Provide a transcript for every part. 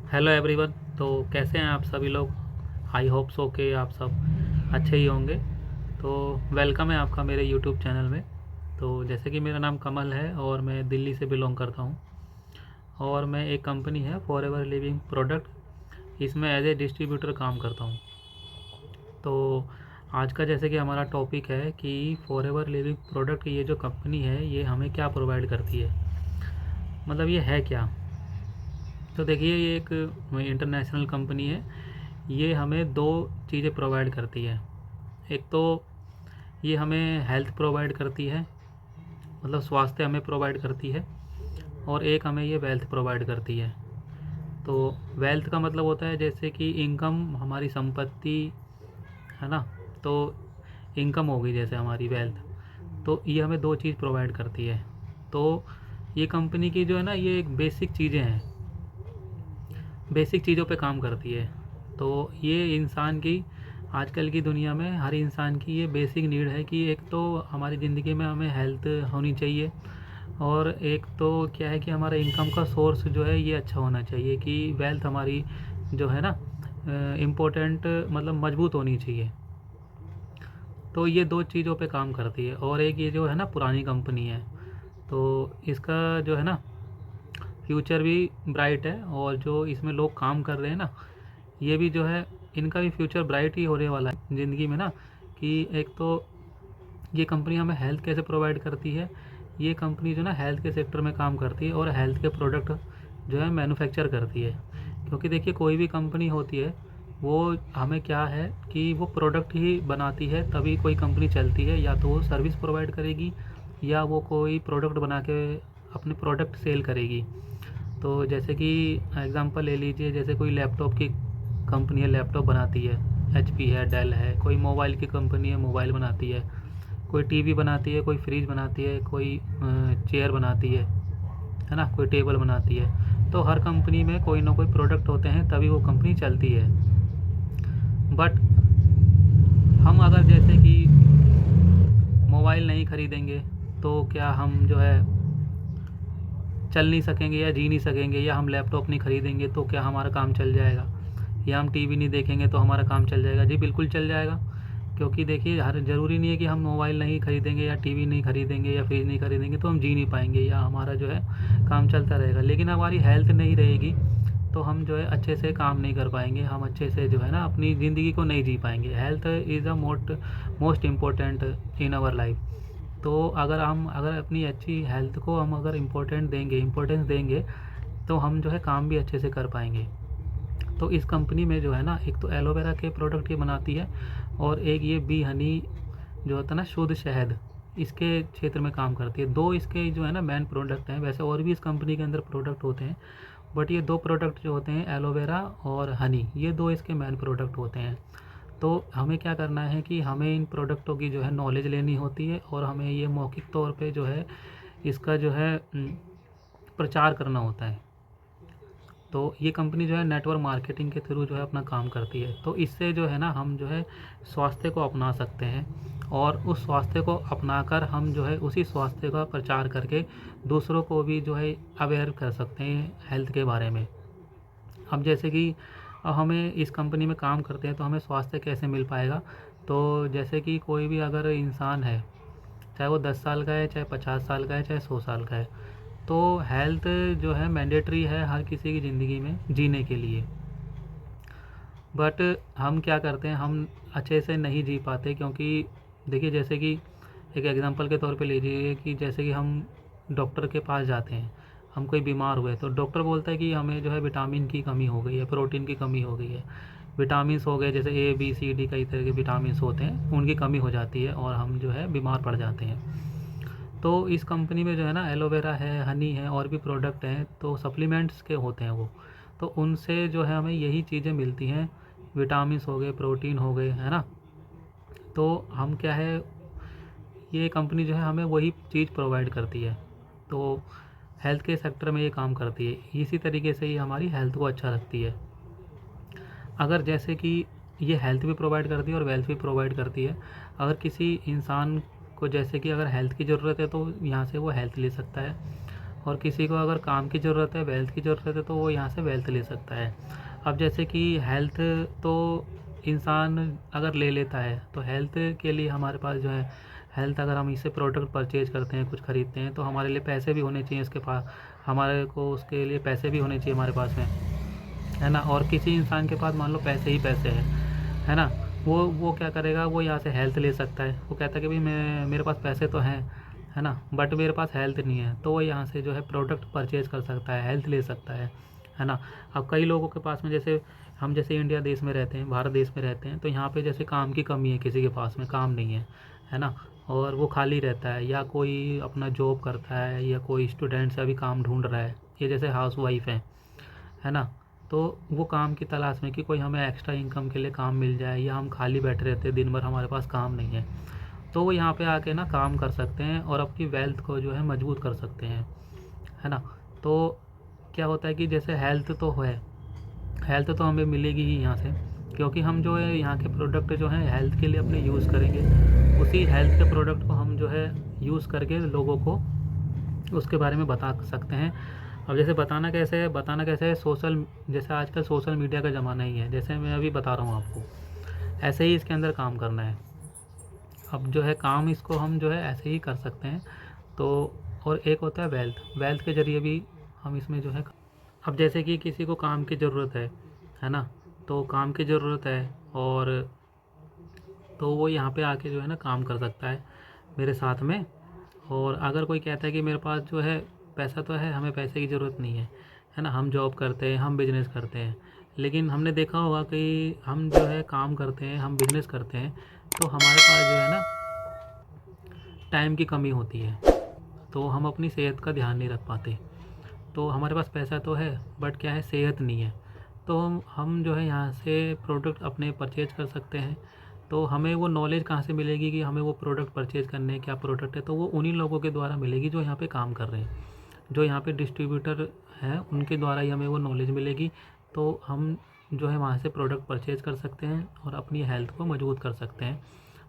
Hello everyone. तो कैसे हैं आप सभी लोग। आई होप सो के आप सब अच्छे ही होंगे। तो वेलकम है आपका मेरे यूट्यूब चैनल में। तो जैसे कि मेरा नाम कमल है और मैं दिल्ली से बिलोंग करता हूँ और मैं एक कंपनी है फॉर एवर लिविंग प्रोडक्ट, इसमें एज ए डिस्ट्रीब्यूटर काम करता हूँ। तो आज का जैसे कि हमारा टॉपिक है कि फॉर एवर लिविंग प्रोडक्ट ये जो कंपनी है ये हमें क्या प्रोवाइड करती है, मतलब ये है क्या। तो देखिए ये एक इंटरनेशनल कंपनी है। ये हमें दो चीज़ें प्रोवाइड करती है। एक तो ये हमें हेल्थ प्रोवाइड करती है, मतलब स्वास्थ्य हमें प्रोवाइड करती है, और एक हमें ये वेल्थ प्रोवाइड करती है। तो वेल्थ का मतलब होता है जैसे कि इनकम, हमारी संपत्ति है ना। तो इनकम होगी जैसे हमारी वेल्थ। तो ये हमें दो चीज़ प्रोवाइड करती है। तो ये कंपनी की जो है ना ये एक बेसिक चीज़ें हैं, बेसिक चीज़ों पे काम करती है। तो ये इंसान की, आजकल की दुनिया में हर इंसान की ये बेसिक नीड है कि एक तो हमारी ज़िंदगी में हमें हेल्थ होनी चाहिए, और एक तो क्या है कि हमारा इनकम का सोर्स जो है ये अच्छा होना चाहिए, कि वेल्थ हमारी जो है ना इम्पोर्टेंट, मतलब मजबूत होनी चाहिए। तो ये दो चीज़ों पे काम करती है। और एक ये जो है ना पुरानी कंपनी है, तो इसका जो है ना फ्यूचर भी ब्राइट है, और जो इसमें लोग काम कर रहे हैं ना ये भी जो है इनका भी फ्यूचर ब्राइट ही होने वाला है ज़िंदगी में ना। कि एक तो ये कंपनी हमें हेल्थ कैसे प्रोवाइड करती है। ये कंपनी जो ना हेल्थ के सेक्टर में काम करती है और हेल्थ के प्रोडक्ट जो है मैन्युफैक्चर करती है। क्योंकि देखिए कोई भी कंपनी होती है वो हमें क्या है कि वो प्रोडक्ट ही बनाती है तभी कोई कंपनी चलती है, या तो वो सर्विस प्रोवाइड करेगी या वो कोई प्रोडक्ट बना के अपने प्रोडक्ट सेल करेगी। तो जैसे कि एग्ज़ाम्पल ले लीजिए, जैसे कोई लैपटॉप की कंपनी है लैपटॉप बनाती है, एचपी है, डेल है। कोई मोबाइल की कंपनी है मोबाइल बनाती है। कोई टीवी बनाती है, कोई फ्रिज बनाती है, कोई चेयर बनाती है ना, कोई टेबल बनाती है। तो हर कंपनी में कोई ना कोई प्रोडक्ट होते हैं तभी वो कंपनी चलती है। बट हम अगर जैसे कि मोबाइल नहीं ख़रीदेंगे तो क्या हम जो है चल नहीं सकेंगे या जी नहीं सकेंगे, या हम लैपटॉप नहीं ख़रीदेंगे तो क्या हमारा काम चल जाएगा, या हम टीवी नहीं देखेंगे तो हमारा काम चल जाएगा। जी बिल्कुल चल जाएगा। क्योंकि देखिए हर ज़रूरी नहीं है कि हम मोबाइल नहीं ख़रीदेंगे या टीवी नहीं ख़रीदेंगे या फ्रिज नहीं ख़रीदेंगे तो हम जी नहीं पाएंगे या हमारा जो है काम चलता रहेगा। लेकिन हमारी हेल्थ नहीं रहेगी तो हम जो है अच्छे से काम नहीं कर पाएंगे, हम अच्छे से जो है ना अपनी ज़िंदगी को नहीं जी पाएंगे। Health is a most important in our life. तो अगर अपनी अच्छी हेल्थ को हम अगर इम्पोर्टेंस देंगे तो हम जो है काम भी अच्छे से कर पाएंगे। तो इस कंपनी में जो है ना एक तो एलोवेरा के प्रोडक्ट ये बनाती है, और एक ये बी हनी जो होता है ना शुद्ध शहद, इसके क्षेत्र में काम करती है। दो इसके जो है ना मेन प्रोडक्ट हैं। वैसे और भी इस कंपनी के अंदर प्रोडक्ट होते हैं, बट ये दो प्रोडक्ट जो होते हैं एलोवेरा और हनी, ये दो इसके मेन प्रोडक्ट होते हैं। तो हमें क्या करना है कि हमें इन प्रोडक्टों की जो है नॉलेज लेनी होती है, और हमें ये मौखिक तौर पे जो है इसका जो है प्रचार करना होता है। तो ये कंपनी जो है नेटवर्क मार्केटिंग के थ्रू जो है अपना काम करती है। तो इससे जो है ना हम जो है स्वास्थ्य को अपना सकते हैं, और उस स्वास्थ्य को अपनाकर हम जो है उसी स्वास्थ्य का प्रचार करके दूसरों को भी जो है अवेयर कर सकते हैं हेल्थ के बारे में। अब जैसे कि हमें इस कंपनी में काम करते हैं तो हमें स्वास्थ्य कैसे मिल पाएगा। तो जैसे कि कोई भी अगर इंसान है, चाहे वो 10 साल का है, चाहे 50 साल का है, चाहे 100 साल का है, तो हेल्थ जो है मैंडेटरी है हर किसी की ज़िंदगी में जीने के लिए। बट हम क्या करते हैं, हम अच्छे से नहीं जी पाते। क्योंकि देखिए जैसे कि एक एग्ज़ाम्पल के तौर पे लीजिए कि जैसे कि हम डॉक्टर के पास जाते हैं, हम कोई बीमार हुए तो डॉक्टर बोलता है कि हमें जो है विटामिन की कमी हो गई है, प्रोटीन की कमी हो गई है, विटामिन्स हो गए, जैसे ए बी सी डी कई तरह के विटामिन्स होते हैं, उनकी कमी हो जाती है और हम जो है बीमार पड़ जाते हैं। तो इस कंपनी में जो है ना एलोवेरा है, हनी है, और भी प्रोडक्ट हैं, तो सप्लीमेंट्स के होते हैं वो। तो उनसे जो है हमें यही चीज़ें मिलती हैं, विटामिन्स हो गए, प्रोटीन हो गए, है ना। तो हम क्या है, ये कंपनी जो है हमें वही चीज़ प्रोवाइड करती है। तो हेल्थ के सेक्टर में ये काम करती है। इसी तरीके से ये हमारी हेल्थ को अच्छा रखती है। अगर जैसे कि ये हेल्थ भी प्रोवाइड करती है और वेल्थ भी प्रोवाइड करती है। अगर किसी इंसान को जैसे कि अगर हेल्थ की ज़रूरत है तो यहाँ से वो हेल्थ ले सकता है, और किसी को अगर काम की ज़रूरत है, वेल्थ की ज़रूरत है, तो वो यहाँ से वेल्थ ले सकता है। अब जैसे कि हेल्थ तो इंसान अगर ले लेता है, तो हेल्थ के लिए हमारे पास जो है, हेल्थ अगर हम इससे प्रोडक्ट परचेज करते हैं, कुछ ख़रीदते हैं, तो हमारे लिए पैसे भी होने चाहिए उसके पास, हमारे को उसके लिए पैसे भी होने चाहिए हमारे पास में, है ना। और किसी इंसान के पास मान लो पैसे ही पैसे हैं, है ना, वो क्या करेगा, वो यहाँ से हेल्थ ले सकता है। वो कहता है कि भाई मैं, मेरे पास पैसे तो हैं, है ना, बट मेरे पास हेल्थ नहीं है, तो वो यहाँ से जो है प्रोडक्ट परचेज कर सकता है, हेल्थ ले सकता है ना। अब कई लोगों के पास में, जैसे हम जैसे इंडिया देश में रहते हैं, भारत देश में रहते हैं, तो यहाँ पे जैसे काम की कमी है, किसी के पास में काम नहीं है ना, और वो खाली रहता है, या कोई अपना जॉब करता है, या कोई स्टूडेंट से अभी काम ढूंढ रहा है, ये जैसे हाउस वाइफ है ना, तो वो काम की तलाश में कि कोई हमें एक्स्ट्रा इनकम के लिए काम मिल जाए, या हम खाली बैठे रहते हैं दिन भर, हमारे पास काम नहीं है, तो वो यहाँ पे आके ना काम कर सकते हैं और अपनी वेल्थ को जो है मजबूत कर सकते हैं, है ना। तो क्या होता है कि जैसे हेल्थ तो है, हेल्थ तो हमें मिलेगी ही यहाँ से, क्योंकि हम जो है यहाँ के प्रोडक्ट जो हैं हेल्थ के लिए अपने यूज़ करेंगे, उसी हेल्थ के प्रोडक्ट को हम जो है यूज़ करके लोगों को उसके बारे में बता सकते हैं। अब जैसे बताना कैसे है, सोशल, जैसे आजकल सोशल मीडिया का ज़माना ही है, जैसे मैं अभी बता रहा हूँ आपको, ऐसे ही इसके अंदर काम करना है। अब जो है काम इसको हम जो है ऐसे ही कर सकते हैं। तो और एक होता है वेल्थ, वेल्थ के ज़रिए भी हम इसमें जो है, अब जैसे कि किसी को काम की ज़रूरत है ना, तो काम की ज़रूरत है, और तो वो यहाँ पे आके जो है ना काम कर सकता है मेरे साथ में। और अगर कोई कहता है कि मेरे पास जो है पैसा तो है, हमें पैसे की ज़रूरत नहीं है ना, हम जॉब करते हैं, हम बिज़नेस करते हैं, लेकिन हमने देखा होगा कि हम जो है काम करते हैं, हम बिज़नेस करते हैं, तो हमारे पास जो है ना टाइम की कमी होती है, तो हम अपनी सेहत का ध्यान नहीं रख पाते। तो हमारे पास पैसा तो है, बट क्या है, सेहत नहीं है, तो हम जो है यहाँ से प्रोडक्ट अपने परचेज कर सकते हैं। तो हमें वो नॉलेज कहाँ से मिलेगी कि हमें वो प्रोडक्ट परचेज़ करने हैं, क्या प्रोडक्ट है, तो वो उन्हीं लोगों के द्वारा मिलेगी जो यहाँ पे काम कर रहे हैं, जो यहाँ पे डिस्ट्रीब्यूटर हैं, उनके द्वारा ही हमें वो नॉलेज मिलेगी। तो हम जो है वहाँ से प्रोडक्ट परचेज़ कर सकते हैं और अपनी हेल्थ को मजबूत कर सकते हैं।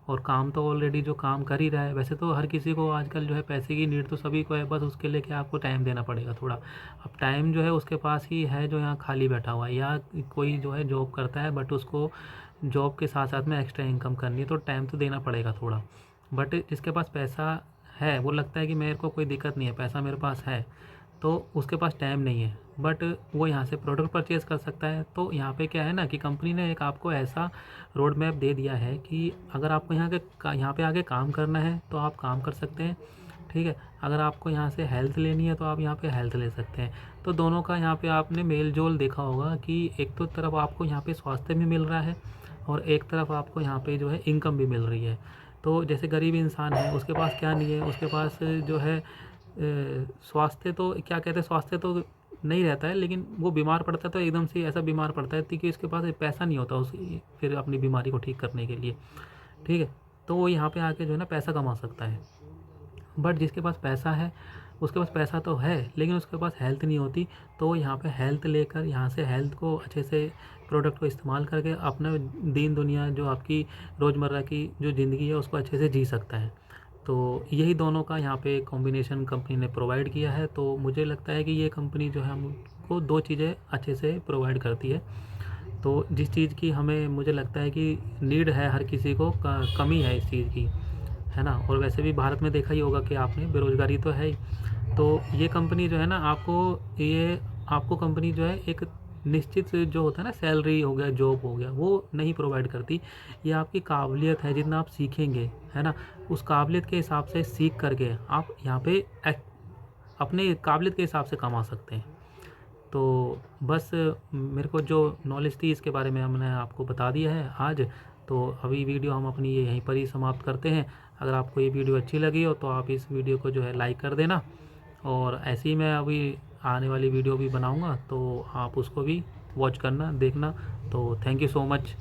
और काम तो ऑलरेडी जो काम कर ही रहा है, वैसे तो हर किसी को आजकल जो है पैसे की नीड तो सभी को है, बस उसके लिए क्या आपको टाइम देना पड़ेगा थोड़ा। अब टाइम जो है उसके पास ही है जो यहाँ खाली बैठा हुआ है, या कोई जो है जॉब करता है, बट उसको जॉब के साथ साथ में एक्स्ट्रा इनकम करनी है, तो टाइम तो देना पड़ेगा थोड़ा। बट जिसके पास पैसा है, वो लगता है कि मेरे को कोई दिक्कत नहीं है, पैसा मेरे पास है, तो उसके पास टाइम नहीं है, बट वो यहाँ से प्रोडक्ट परचेज़ कर सकता है। तो यहाँ पे क्या है ना कि कंपनी ने एक आपको ऐसा रोड मैप दे दिया है कि अगर आपको यहाँ पे आके काम करना है तो आप काम कर सकते हैं, ठीक है। अगर आपको यहाँ से हेल्थ लेनी है तो आप यहाँ पे हेल्थ ले सकते हैं। तो दोनों का यहाँ पे आपने मेल जोल देखा होगा कि एक तो तरफ आपको यहाँ पे स्वास्थ्य भी मिल रहा है, और एक तरफ आपको यहाँ पे जो है इनकम भी मिल रही है। तो जैसे गरीब इंसान है, उसके पास क्या नहीं है, उसके पास जो है स्वास्थ्य तो क्या कहते हैं, स्वास्थ्य तो नहीं रहता है, लेकिन वो बीमार पड़ता है तो एकदम से ऐसा बीमार पड़ता है कि उसके पास पैसा नहीं होता उसी फिर अपनी बीमारी को ठीक करने के लिए, ठीक है। तो वो यहाँ पे आके जो है ना पैसा कमा सकता है। बट जिसके पास पैसा है, उसके पास पैसा तो है, लेकिन उसके पास हेल्थ नहीं होती, तो वो यहाँ पे हेल्थ लेकर यहाँ से हेल्थ को अच्छे से प्रोडक्ट को इस्तेमाल करके अपना दीन दुनिया जो आपकी रोज़मर्रा की जो ज़िंदगी है उसको अच्छे से जी सकता है। तो यही दोनों का यहाँ पे कॉम्बिनेशन कंपनी ने प्रोवाइड किया है। तो मुझे लगता है कि ये कंपनी जो है हमको दो चीज़ें अच्छे से प्रोवाइड करती है। तो जिस चीज़ की हमें, मुझे लगता है कि नीड है, हर किसी को कमी है इस चीज़ की, है ना। और वैसे भी भारत में देखा ही होगा कि आपने, बेरोज़गारी तो है ही। तो ये कंपनी जो है ना आपको कंपनी जो है एक निश्चित जो होता है ना, सैलरी हो गया, जॉब हो गया, वो नहीं प्रोवाइड करती। ये आपकी काबिलियत है, जितना आप सीखेंगे, है ना, उस काबिलियत के हिसाब से सीख करके आप यहाँ पे अपने काबिलियत के हिसाब से कमा सकते हैं। तो बस मेरे को जो नॉलेज थी इसके बारे में हमने आपको बता दिया है आज। तो अभी वीडियो हम अपनी ये यहीं पर ही समाप्त करते हैं। अगर आपको ये वीडियो अच्छी लगी हो तो आप इस वीडियो को जो है लाइक कर देना, और ऐसे ही मैं अभी आने वाली वीडियो भी बनाऊंगा, तो आप उसको भी वॉच करना, देखना। तो थैंक यू सो मच।